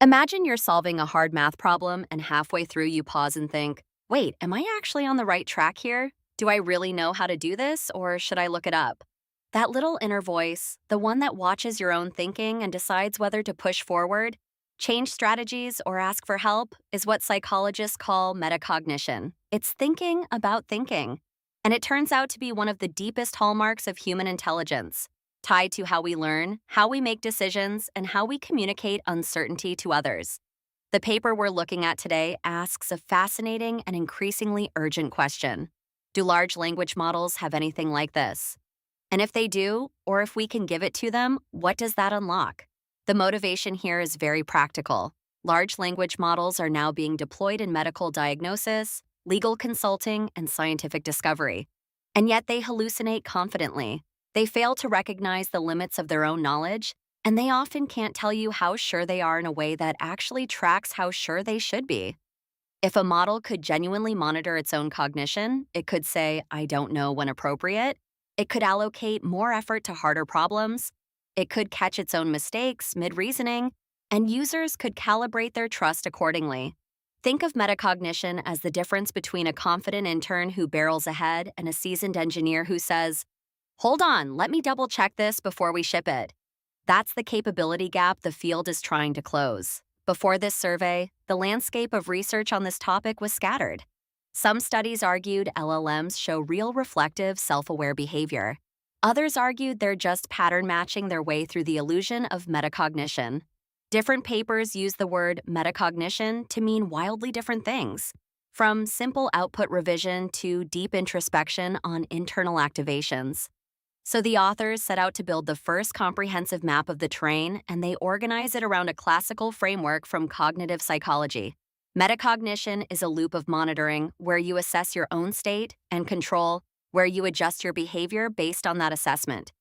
Imagine you're solving a hard math problem and halfway through you pause and think, wait, am I actually on the right track here? Do I really know how to do this or should I look it up? That little inner voice, the one that watches your own thinking and decides whether to push forward, change strategies, or ask for help, is what psychologists call metacognition. It's thinking about thinking. And it turns out to be one of the deepest hallmarks of human intelligence, tied to how we learn, how we make decisions, and how we communicate uncertainty to others. The paper we're looking at today asks a fascinating and increasingly urgent question. Do large language models have anything like this? And if they do, or if we can give it to them, what does that unlock? The motivation here is very practical. Large language models are now being deployed in medical diagnosis, legal consulting, and scientific discovery. And yet they hallucinate confidently. They fail to recognize the limits of their own knowledge, and they often can't tell you how sure they are in a way that actually tracks how sure they should be. If a model could genuinely monitor its own cognition, it could say, I don't know when appropriate. It could allocate more effort to harder problems. It could catch its own mistakes mid-reasoning, and users could calibrate their trust accordingly. Think of metacognition as the difference between a confident intern who barrels ahead and a seasoned engineer who says, hold on, let me double check this before we ship it. That's the capability gap the field is trying to close. Before this survey, the landscape of research on this topic was scattered. Some studies argued LLMs show real reflective, self-aware behavior. Others argued they're just pattern matching their way through the illusion of metacognition. Different papers use the word metacognition to mean wildly different things, from simple output revision to deep introspection on internal activations. So the authors set out to build the first comprehensive map of the terrain, and they organize it around a classical framework from cognitive psychology. Metacognition is a loop of monitoring where you assess your own state, and control, where you adjust your behavior based on that assessment.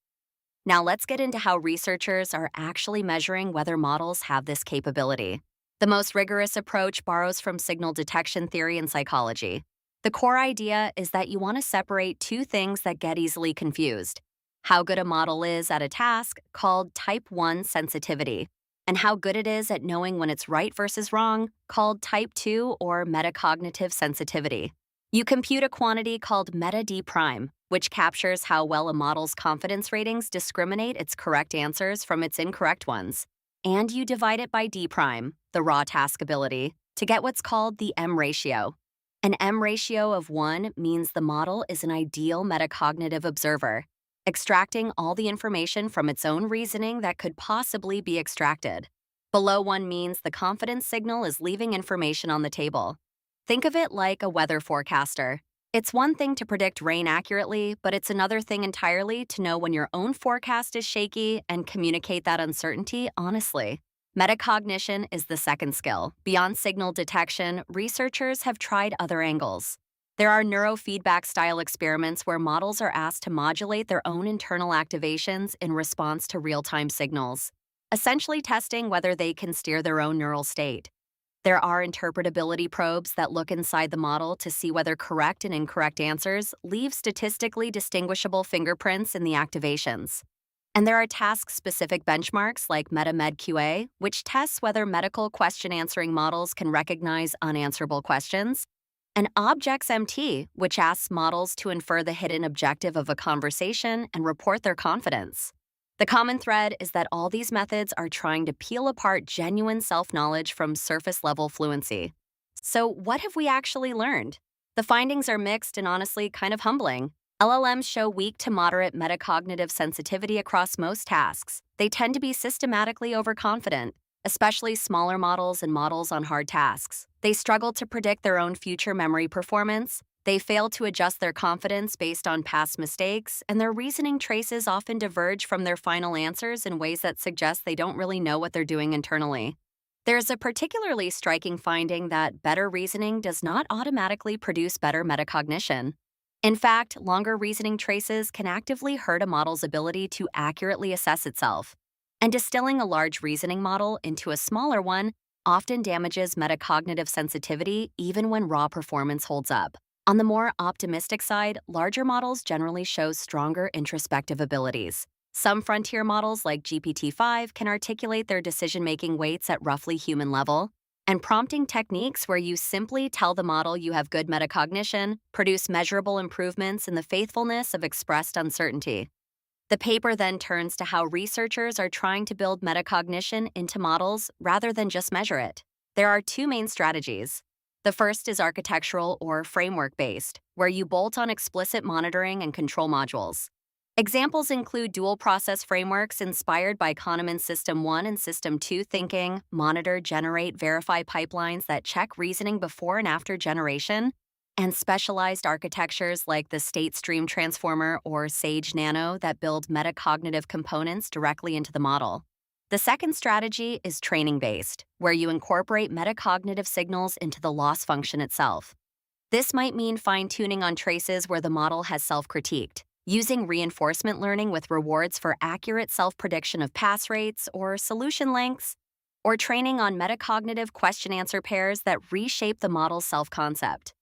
Now let's get into how researchers are actually measuring whether models have this capability. The most rigorous approach borrows from signal detection theory in psychology. The core idea is that you want to separate two things that get easily confused: how good a model is at a task, called type 1 sensitivity, and how good it is at knowing when it's right versus wrong, called type 2 or metacognitive sensitivity. You compute a quantity called meta d prime, which captures how well a model's confidence ratings discriminate its correct answers from its incorrect ones. And you divide it by d prime, the raw task ability, to get what's called the M ratio. An M ratio of 1 means the model is an ideal metacognitive observer, extracting all the information from its own reasoning that could possibly be extracted. Below 1 means the confidence signal is leaving information on the table. Think of it like a weather forecaster. It's one thing to predict rain accurately, but it's another thing entirely to know when your own forecast is shaky and communicate that uncertainty honestly. Metacognition is the second skill. Beyond signal detection, researchers have tried other angles. There are neurofeedback-style experiments where models are asked to modulate their own internal activations in response to real-time signals, essentially testing whether they can steer their own neural state. There are interpretability probes that look inside the model to see whether correct and incorrect answers leave statistically distinguishable fingerprints in the activations. And there are task-specific benchmarks like metamemory, which tests whether medical question-answering models can recognize unanswerable questions, and objects-MT, which asks models to infer the hidden objective of a conversation and report their confidence. The common thread is that all these methods are trying to peel apart genuine self-knowledge from surface-level fluency. So what have we actually learned? The findings are mixed and honestly kind of humbling. LLMs show weak to moderate metacognitive sensitivity across most tasks. They tend to be systematically overconfident, especially smaller models and models on hard tasks. They struggle to predict their own future memory performance. They fail to adjust their confidence based on past mistakes, and their reasoning traces often diverge from their final answers in ways that suggest they don't really know what they're doing internally. There's a particularly striking finding that better reasoning does not automatically produce better metacognition. In fact, longer reasoning traces can actively hurt a model's ability to accurately assess itself. And distilling a large reasoning model into a smaller one often damages metacognitive sensitivity even when raw performance holds up. On the more optimistic side, larger models generally show stronger introspective abilities. Some frontier models like GPT-5 can articulate their decision-making weights at roughly human level, and prompting techniques where you simply tell the model you have good metacognition produce measurable improvements in the faithfulness of expressed uncertainty. The paper then turns to how researchers are trying to build metacognition into models rather than just measure it. There are two main strategies. The first is architectural or framework-based, where you bolt on explicit monitoring and control modules. Examples include dual-process frameworks inspired by Kahneman's System 1 and System 2 thinking, monitor, generate, verify pipelines that check reasoning before and after generation, and specialized architectures like the State Stream Transformer or Sage Nano that build metacognitive components directly into the model. The second strategy is training-based, where you incorporate metacognitive signals into the loss function itself. This might mean fine-tuning on traces where the model has self-critiqued, using reinforcement learning with rewards for accurate self-prediction of pass rates or solution lengths, or training on metacognitive question-answer pairs that reshape the model's self-concept.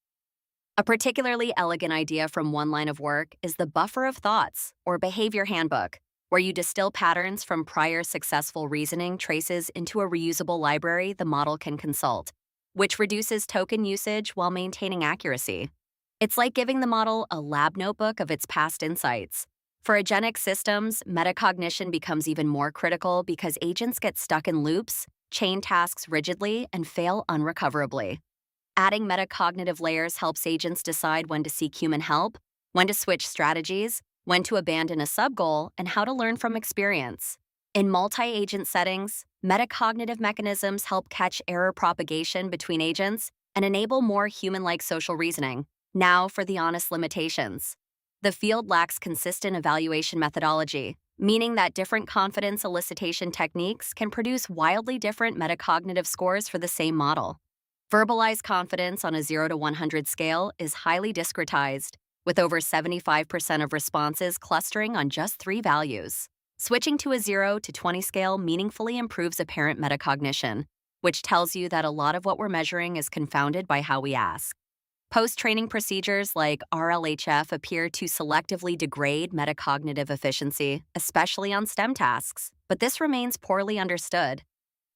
A particularly elegant idea from one line of work is the buffer of thoughts, or behavior handbook, where you distill patterns from prior successful reasoning traces into a reusable library the model can consult, which reduces token usage while maintaining accuracy. It's like giving the model a lab notebook of its past insights. For agentic systems, metacognition becomes even more critical because agents get stuck in loops, chain tasks rigidly, and fail unrecoverably. Adding metacognitive layers helps agents decide when to seek human help, when to switch strategies, when to abandon a sub-goal, and how to learn from experience. In multi-agent settings, metacognitive mechanisms help catch error propagation between agents and enable more human-like social reasoning. Now for the honest limitations. The field lacks consistent evaluation methodology, meaning that different confidence elicitation techniques can produce wildly different metacognitive scores for the same model. Verbalized confidence on a 0 to 100 scale is highly discretized, with over 75% of responses clustering on just 3 values. Switching to a 0 to 20 scale meaningfully improves apparent metacognition, which tells you that a lot of what we're measuring is confounded by how we ask. Post-training procedures like RLHF appear to selectively degrade metacognitive efficiency, especially on STEM tasks, but this remains poorly understood.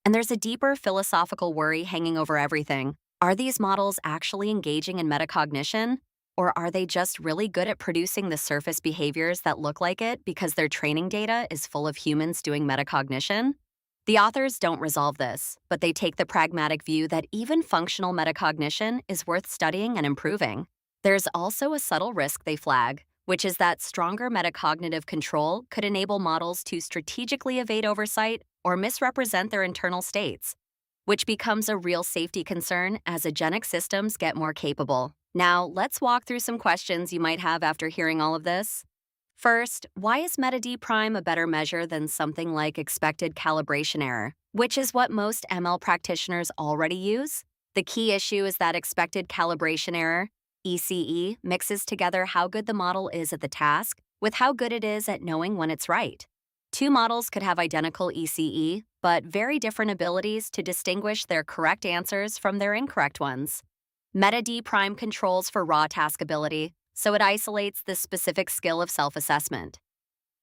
And there's a deeper philosophical worry hanging over everything. Are these models actually engaging in metacognition? Or are they just really good at producing the surface behaviors that look like it because their training data is full of humans doing metacognition? The authors don't resolve this, but they take the pragmatic view that even functional metacognition is worth studying and improving. There's also a subtle risk they flag, which is that stronger metacognitive control could enable models to strategically evade oversight or misrepresent their internal states, which becomes a real safety concern as agentic systems get more capable. Now, let's walk through some questions you might have after hearing all of this. First, why is meta-D prime a better measure than something like expected calibration error, which is what most ML practitioners already use? The key issue is that expected calibration error, ECE, mixes together how good the model is at the task with how good it is at knowing when it's right. Two models could have identical ECE, but very different abilities to distinguish their correct answers from their incorrect ones. Meta-D prime controls for raw taskability, so it isolates the specific skill of self-assessment.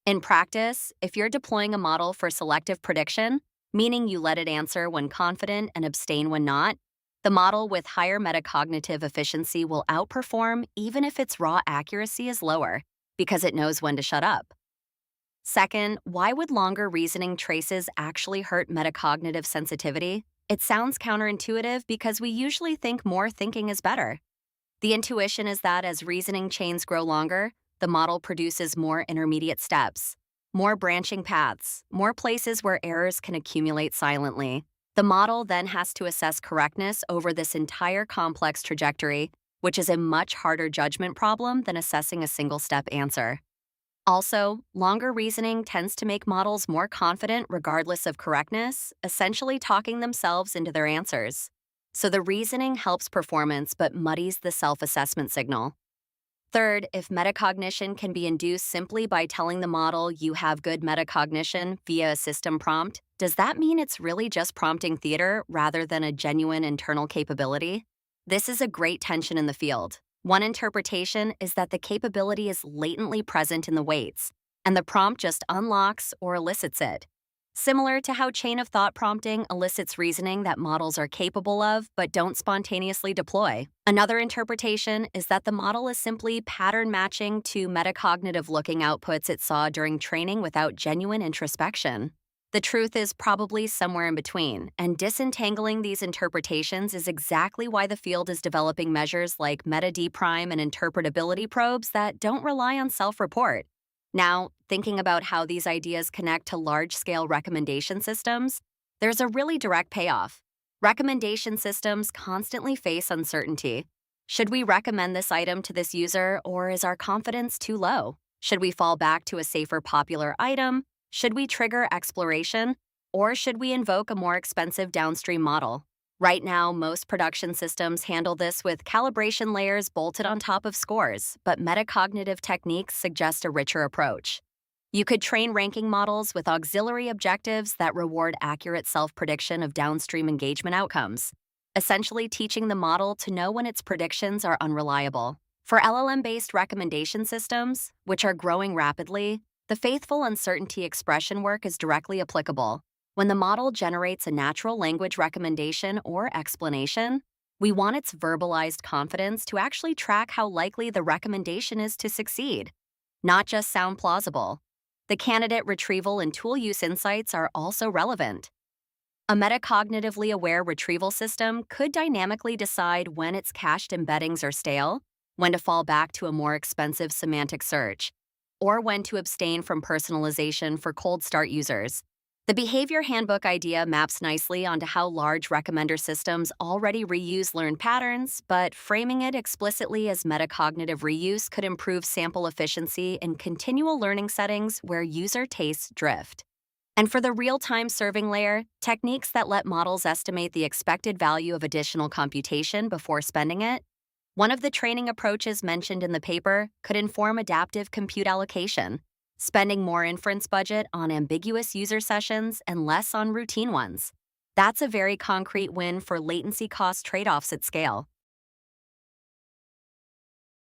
In practice, if you're deploying a model for selective prediction, meaning you let it answer when confident and abstain when not, the model with higher metacognitive efficiency will outperform even if its raw accuracy is lower, because it knows when to shut up. Second, why would longer reasoning traces actually hurt metacognitive sensitivity? It sounds counterintuitive because we usually think more thinking is better. The intuition is that as reasoning chains grow longer, the model produces more intermediate steps, more branching paths, more places where errors can accumulate silently. The model then has to assess correctness over this entire complex trajectory, which is a much harder judgment problem than assessing a single-step answer. Also, longer reasoning tends to make models more confident regardless of correctness, essentially talking themselves into their answers. So the reasoning helps performance but muddies the self-assessment signal. Third, if metacognition can be induced simply by telling the model you have good metacognition via a system prompt, does that mean it's really just prompting theater rather than a genuine internal capability? This is a great tension in the field. One interpretation is that the capability is latently present in the weights, and the prompt just unlocks or elicits it. Similar to how chain of thought prompting elicits reasoning that models are capable of but don't spontaneously deploy. Another interpretation is that the model is simply pattern matching to metacognitive looking outputs it saw during training without genuine introspection. The truth is probably somewhere in between, and disentangling these interpretations is exactly why the field is developing measures like meta-D prime and interpretability probes that don't rely on self-report. Now, thinking about how these ideas connect to large-scale recommendation systems, there's a really direct payoff. Recommendation systems constantly face uncertainty. Should we recommend this item to this user, or is our confidence too low? Should we fall back to a safer popular item? Should we trigger exploration, or should we invoke a more expensive downstream model? Right now, most production systems handle this with calibration layers bolted on top of scores, but metacognitive techniques suggest a richer approach. You could train ranking models with auxiliary objectives that reward accurate self-prediction of downstream engagement outcomes, essentially teaching the model to know when its predictions are unreliable. For LLM-based recommendation systems, which are growing rapidly, the faithful uncertainty expression work is directly applicable. When the model generates a natural language recommendation or explanation, we want its verbalized confidence to actually track how likely the recommendation is to succeed, not just sound plausible. The candidate retrieval and tool use insights are also relevant. A metacognitively aware retrieval system could dynamically decide when its cached embeddings are stale, when to fall back to a more expensive semantic search, or when to abstain from personalization for cold start users. The behavior handbook idea maps nicely onto how large recommender systems already reuse learned patterns, but framing it explicitly as metacognitive reuse could improve sample efficiency in continual learning settings where user tastes drift. And for the real-time serving layer, techniques that let models estimate the expected value of additional computation before spending it. One of the training approaches mentioned in the paper could inform adaptive compute allocation, spending more inference budget on ambiguous user sessions and less on routine ones. That's a very concrete win for latency cost trade-offs at scale.